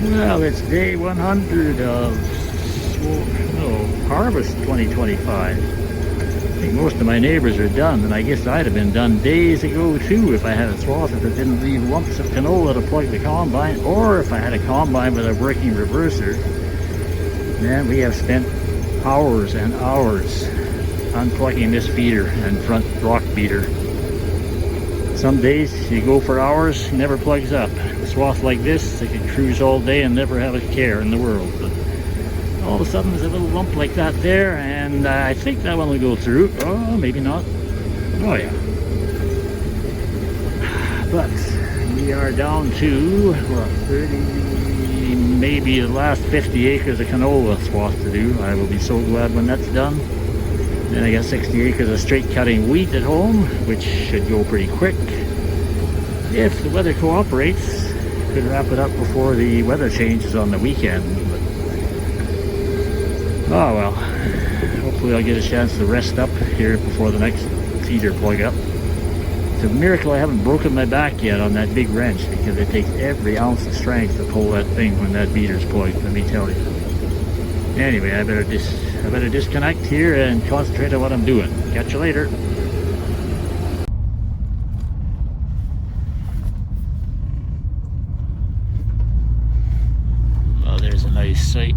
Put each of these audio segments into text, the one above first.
Well, it's day 100 of harvest 2025. I think most of my neighbors are done, and I guess I'd have been done days ago too if I had a swather that didn't leave lumps of canola to plug the combine, or if I had a combine with a working reverser. Man, we have spent hours and hours unplugging this feeder and front rock beater. Some days you go for hours, never plugs up. A swath like this, I could cruise all day and never have a care in the world. But all of a sudden there's a little lump like that there, and I think that one will go through. Oh, maybe not. Oh yeah. But we are down to, what, 30, maybe the last 50 acres of canola swath to do. I will be so glad when that's done. Then I got 60 acres of straight cutting wheat at home, which should go pretty quick. If the weather cooperates, could wrap it up before the weather changes on the weekend. But, oh well, hopefully I'll get a chance to rest up here before the next feeder plug up. It's a miracle I haven't broken my back yet on that big wrench, because it takes every ounce of strength to pull that thing when that beater's plugged, let me tell you. Anyway, I better disconnect here and concentrate on what I'm doing. Catch you later. Well, there's a nice sight.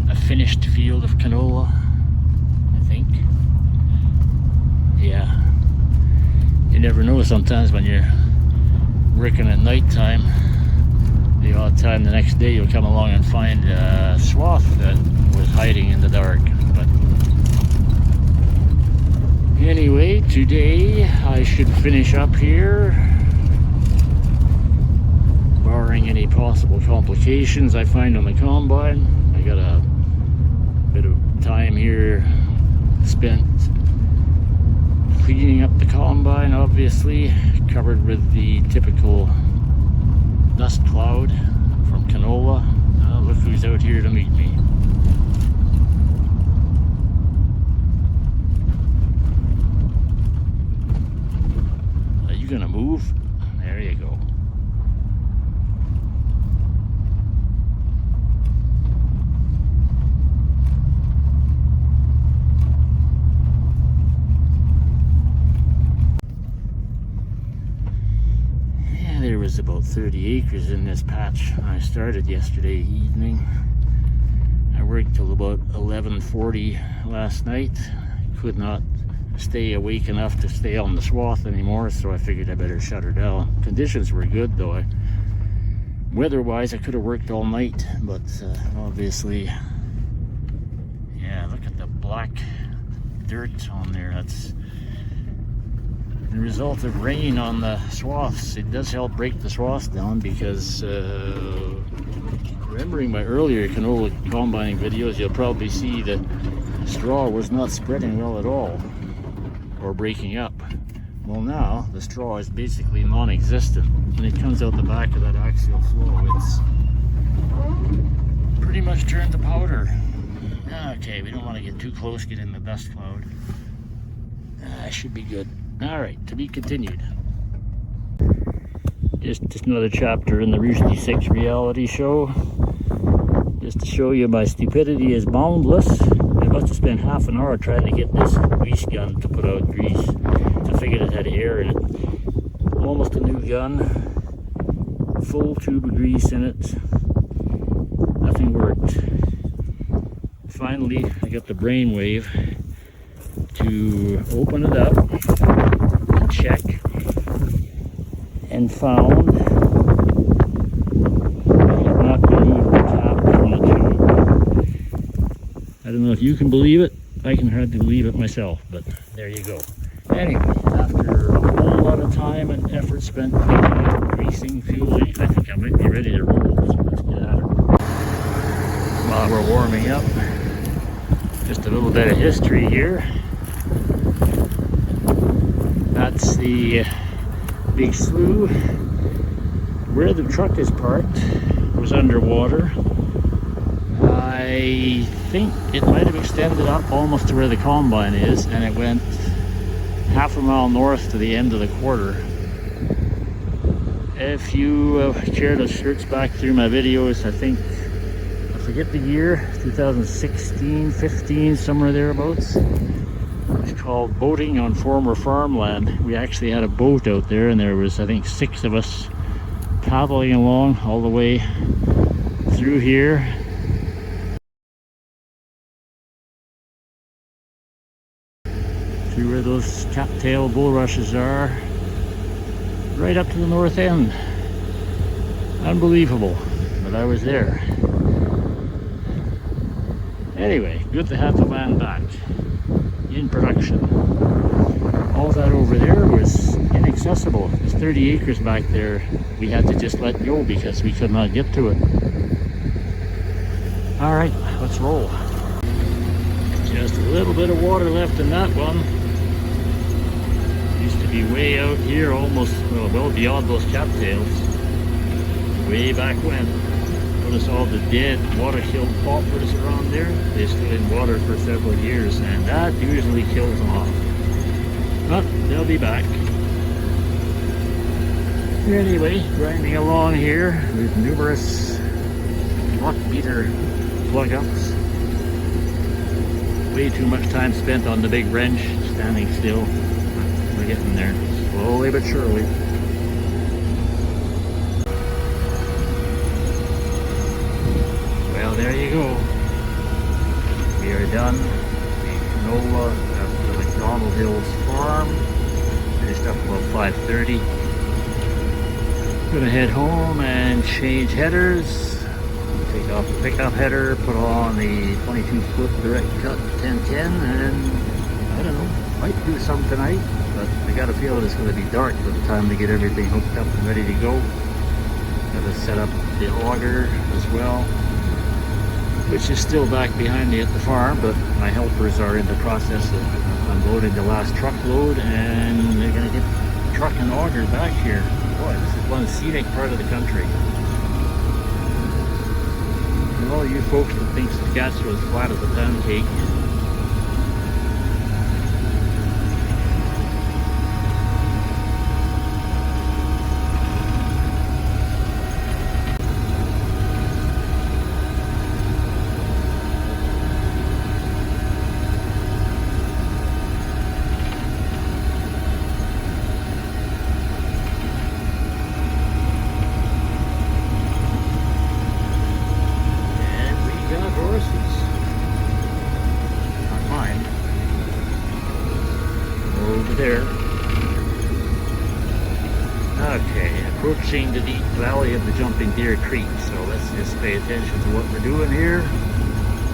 A finished field of canola, I think. Yeah. You never know sometimes when you're working at nighttime. The odd time the next day you'll come along and find a swath that was hiding in the dark. But anyway, today I should finish up here, barring any possible complications I find on the combine. I got a bit of time here spent cleaning up the combine, obviously, covered with the typical dust cloud from canola. Look who's out here to meet me. Are you gonna move? There you go. There was about 30 acres in this patch when I started yesterday evening. I worked till about 11:40 last night. Could not stay awake enough to stay on the swath anymore, so I figured I better shut her down. Conditions were good though. Weather-wise, I could have worked all night, but obviously, yeah, look at the black dirt on there. That's the result of rain on the swaths. It does help break the swaths down, because remembering my earlier canola combining videos, you'll probably see that straw was not spreading well at all or breaking up. Well, now the straw is basically non-existent. When it comes out the back of that axial flow, it's pretty much turned to powder. Okay, we don't want to get too close, get in the dust cloud. Should be good. Alright, to be continued. Just another chapter in the Rooster 6 reality show. Just to show you my stupidity is boundless. I must have spent half an hour trying to get this grease gun to put out grease. I figured it had air in it. Almost a new gun. Full tube of grease in it. Nothing worked. Finally, I got the brainwave to open it up and check, and found I had not removed the cap from the tube. I don't know if you can believe it. I can hardly believe it myself, but there you go. Anyway, after a whole lot of time and effort spent greasing, fueling, I think I might be ready to roll, so let's get at it. While we're warming up, just a little bit of history here. That's the big slough. Where the truck is parked was underwater. I think it might have extended up almost to where the combine is, and it went half a mile north to the end of the quarter. If you care to search back through my videos, I think, I forget the year, 2016, 15, somewhere thereabouts. It's called Boating on Former Farmland. We actually had a boat out there, and there was, I think, 6 of us paddling along all the way through here. Through where those cattail bulrushes are, right up to the north end. Unbelievable, but I was there. Anyway, good to have the land back in production. All that over there was inaccessible. There's 30 acres back there. We had to just let go because we could not get to it. All right, let's roll. Just a little bit of water left in that one. Used to be way out here, almost well beyond those cattails. Way back when. Notice all the dead water-killed poplars around there. They stood in water for several years, and that usually kills them off. But they'll be back. Anyway, grinding along here with numerous watt meter plug-ups. Way too much time spent on the big wrench, standing still. We're getting there, slowly but surely. Well, there you go. We are done. The canola at the McDonald Hills farm. Finished up about 5:30. Gonna head home and change headers. Take off the pickup header, put on the 22-foot direct cut 1010, and I don't know, might do some tonight, but I got a feeling it's going to be dark by the time to get everything hooked up and ready to go. Got to set up the auger as well, which is still back behind me at the farm, but my helpers are in the process of unloading the last truckload, and they're going to get the truck and auger back here. Boy, this is one scenic part of the country. And all you folks that think Saskatchewan's flat as a pound cake, there. Okay, approaching the deep valley of the Jumping Deer Creek, so let's just pay attention to what we're doing here.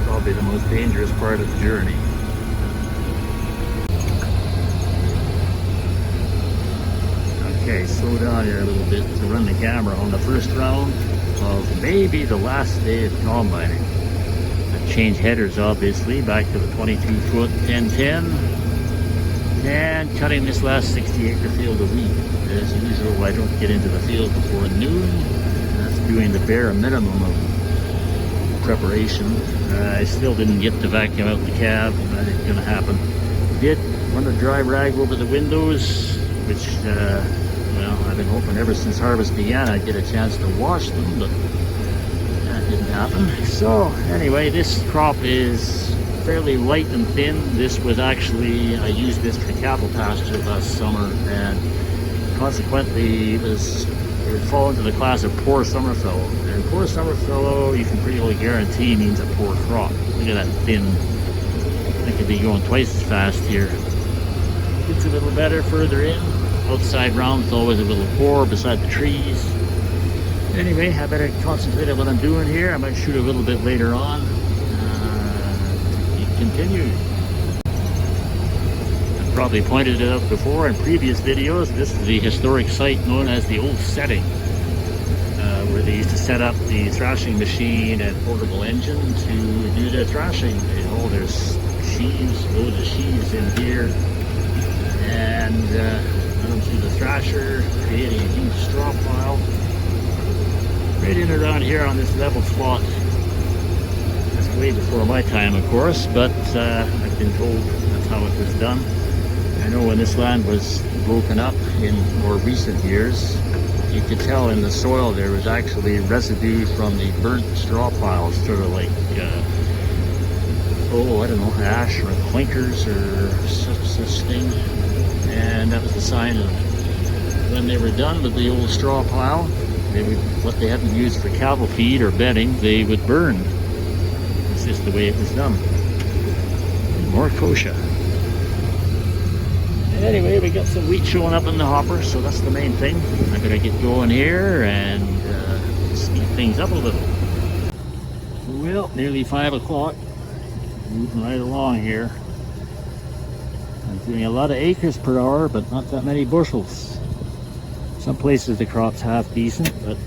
Probably the most dangerous part of the journey. Okay, slow down here a little bit to run the camera on the first round of maybe the last day of combining. I changed headers obviously back to the 22-foot 1010. And cutting this last 60-acre field of wheat. As usual, I don't get into the field before noon. That's doing the bare minimum of preparation. I still didn't get to vacuum out the cab. That ain't gonna happen. Did run a dry rag over the windows, which, well, I've been hoping ever since harvest began I'd get a chance to wash them, but that didn't happen. So, anyway, this crop is fairly light and thin. This was actually, I used this for cattle pasture last summer, and consequently it would fall into the class of poor summer fallow. And poor summer fallow, you can pretty well guarantee, means a poor crop. Look at that thin. I could be going twice as fast here. It's a little better further in. Outside round's always a little poor beside the trees. Anyway, I better concentrate on what I'm doing here. I might shoot a little bit later on. Continued. I've probably pointed it out before in previous videos. This is the historic site known as the Old Setting, where they used to set up the thrashing machine and portable engine to do the thrashing. You know, there's sheaves, loads of sheaves in here, and run them through the thrasher, creating a huge straw pile right in around here on this level spot. Way before my time, of course, but I've been told that's how it was done. I know when this land was broken up in more recent years, you could tell in the soil there was actually residue from the burnt straw piles, sort of like, I don't know, ash or clinkers or such thing. And that was the sign of when they were done with the old straw pile, they would, what they hadn't used for cattle feed or bedding, they would burn. It's just the way it was done. More kochia. Anyway, we got some wheat showing up in the hopper, so that's the main thing. I better get going here and speed things up a little. Well, nearly 5 o'clock. Moving right along here. I'm doing a lot of acres per hour, but not that many bushels. Some places the crop's half decent, but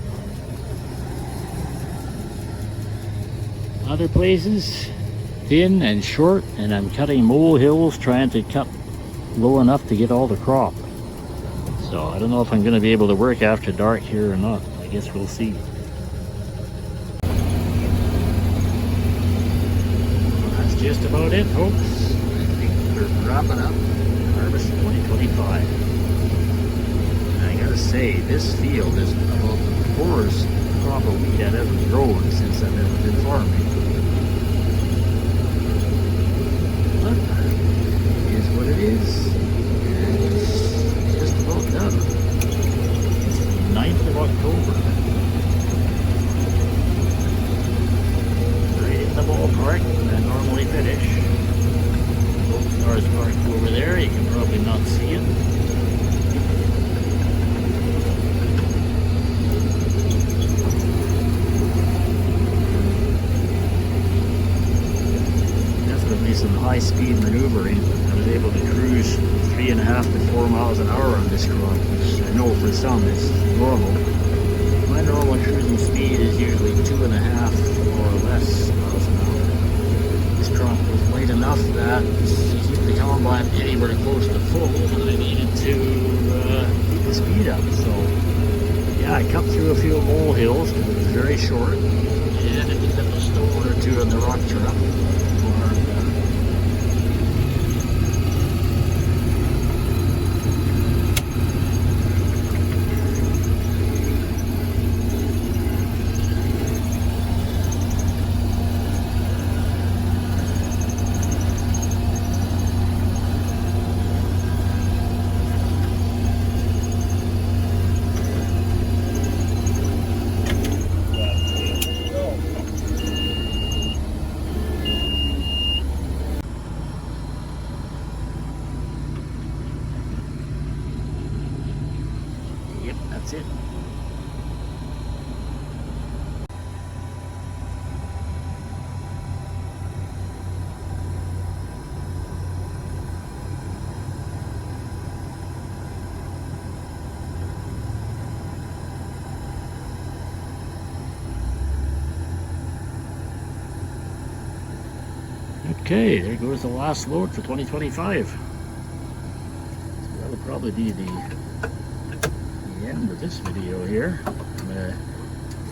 other places thin and short, and I'm cutting mole hills trying to cut low enough to get all the crop. So I don't know if I'm going to be able to work after dark here or not. I guess we'll see. Well, that's just about it, folks. I think we're wrapping up harvest 2025. And I gotta say, this field is about the poorest crop of wheat I've ever grown since I've ever been farming. But it is what it is. It's just about done. It's the 9th of October. Right in the ballpark when I normally finish. Both cars parked over there, you can probably not see it. Some high-speed maneuvering. I was able to cruise 3.5 to 4 miles an hour on this crop, which I know for some is normal. My normal cruising speed is usually 2.5 or less miles an hour. This crop was light enough that to keep the combine anywhere close to full, and I needed to keep the speed up. So yeah, I cut through a few mole hills because it was very short, and it picked up a stone or two on the rock trap. Yep, that's it. Okay, there goes the last load for 2025. So that'll probably be the end of this video here. I'm gonna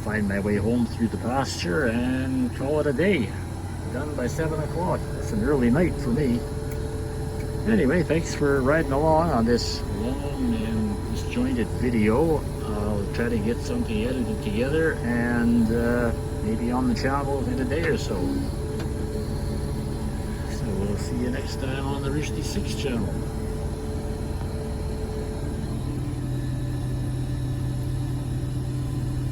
find my way home through the pasture and call it a day. Done by 7 o'clock. That's an early night for me. Anyway, thanks for riding along on this long and disjointed video. I'll try to get something edited together and maybe on the channel in a day or so. So we'll see you next time on the Rushdie 6 channel.